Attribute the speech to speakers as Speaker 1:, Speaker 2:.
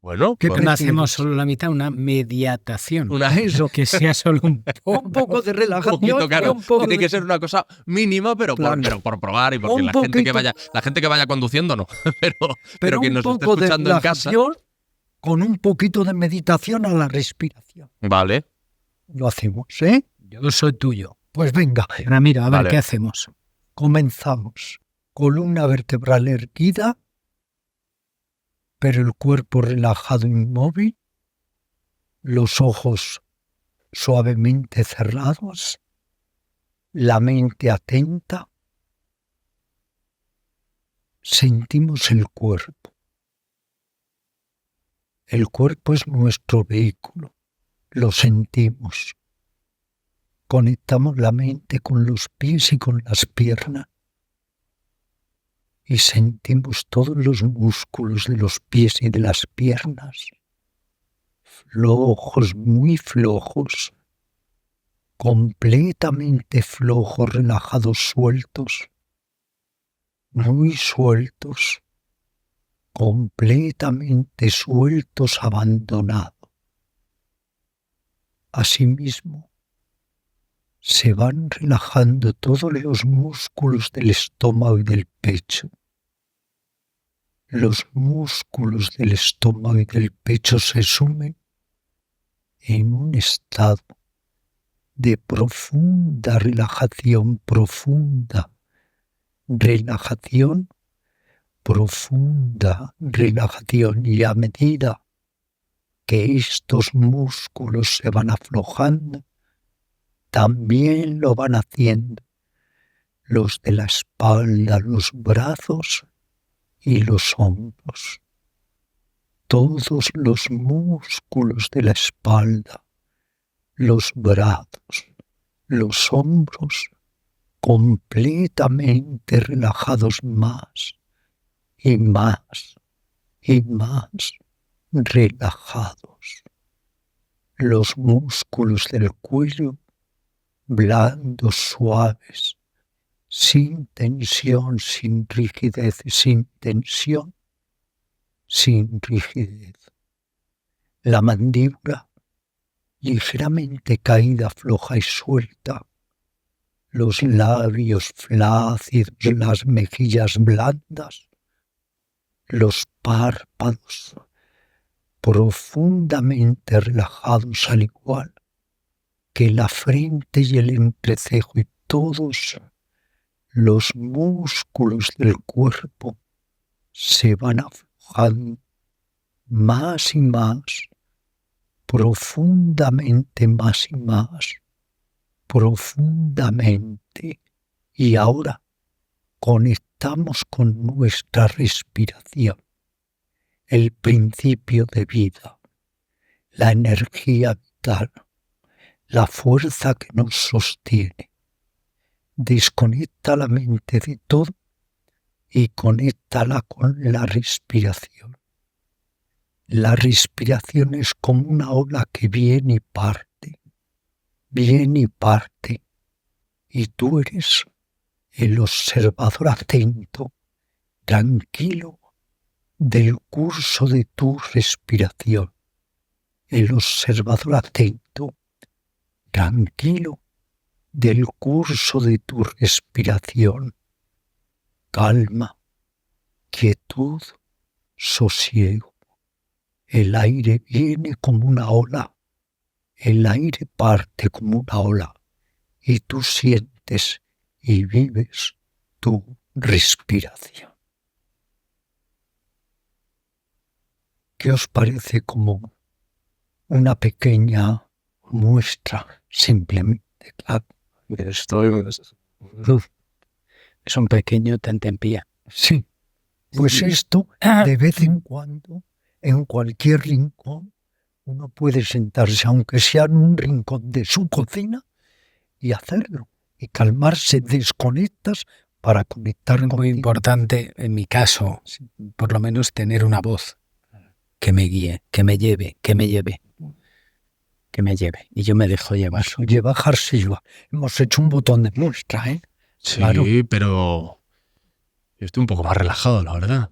Speaker 1: Bueno,
Speaker 2: ¿Qué
Speaker 1: pues,
Speaker 3: No hacemos solo la mitad, una mediatación.
Speaker 2: Eso.
Speaker 3: Que sea solo un poco.
Speaker 2: Un poco de
Speaker 1: un
Speaker 2: relajación.
Speaker 1: poquito, claro.
Speaker 2: Un poco
Speaker 1: Tiene
Speaker 2: de-
Speaker 1: que ser una cosa mínima, pero
Speaker 2: Claro.
Speaker 1: por probar y porque
Speaker 2: Un
Speaker 1: la gente que
Speaker 2: poquito.
Speaker 1: vaya conduciendo no, pero que
Speaker 2: un
Speaker 1: nos esté
Speaker 2: poco de
Speaker 1: escuchando en casa.
Speaker 2: relajación con un poquito de meditación a la respiración.
Speaker 1: Vale.
Speaker 2: Lo hacemos, ¿eh?
Speaker 3: Yo soy tuyo.
Speaker 2: Pues venga,
Speaker 3: Ramiro, a ver,
Speaker 1: Vale.
Speaker 3: ¿qué hacemos?
Speaker 2: comenzamos. Columna vertebral erguida, pero el cuerpo relajado inmóvil, los ojos suavemente cerrados, la mente atenta. Sentimos el cuerpo. El cuerpo es nuestro vehículo. Lo sentimos. Conectamos la mente con los pies y con las piernas. Y sentimos todos los músculos de los pies y de las piernas. Flojos, muy flojos. Completamente flojos, relajados, sueltos. Muy sueltos. Completamente sueltos, abandonados. Asimismo, se van relajando todos los músculos del estómago y del pecho. Los músculos del estómago y del pecho se sumen en un estado de profunda relajación, profunda relajación, y a medida que estos músculos se van aflojando, también lo van haciendo los de la espalda, los brazos y los hombros. Todos los músculos de la espalda, los brazos, los hombros, completamente relajados más y más y más relajados. Los músculos del cuello, blandos, suaves, sin tensión, sin rigidez, sin tensión, sin rigidez. La mandíbula ligeramente caída, floja y suelta. Los labios flácidos, las mejillas blandas. Los párpados profundamente relajados, al igual que la frente y el entrecejo, y todos los músculos del cuerpo se van aflojando más y más, profundamente, más y más, profundamente. Y ahora conectamos con nuestra respiración, el principio de vida, la energía vital, la fuerza que nos sostiene. Desconecta la mente de todo y conéctala con la respiración. La respiración es como una ola que viene y parte, y tú eres el observador atento, tranquilo, del curso de tu respiración. El observador atento, tranquilo, del curso de tu respiración. Calma, quietud, sosiego. El aire viene como una ola, el aire parte como una ola, y tú sientes y vives tu respiración. ¿Qué os parece como una pequeña muestra, simplemente, claro?
Speaker 3: Es un pequeño tentempié.
Speaker 2: Sí, pues esto de vez en cuando, en cualquier rincón, uno puede sentarse, aunque sea en un rincón de su cocina, y hacerlo, y calmarse, desconectas para conectar
Speaker 3: Es muy
Speaker 2: contigo.
Speaker 3: importante, en mi caso, por lo menos tener una voz que me guíe, que me lleve. Y yo me dejo llevar.
Speaker 2: Eso, bajarse lleva. Hemos hecho un botón de muestra, ¿eh?
Speaker 1: Sí,
Speaker 2: Claro.
Speaker 1: pero yo estoy un poco más relajado, la verdad.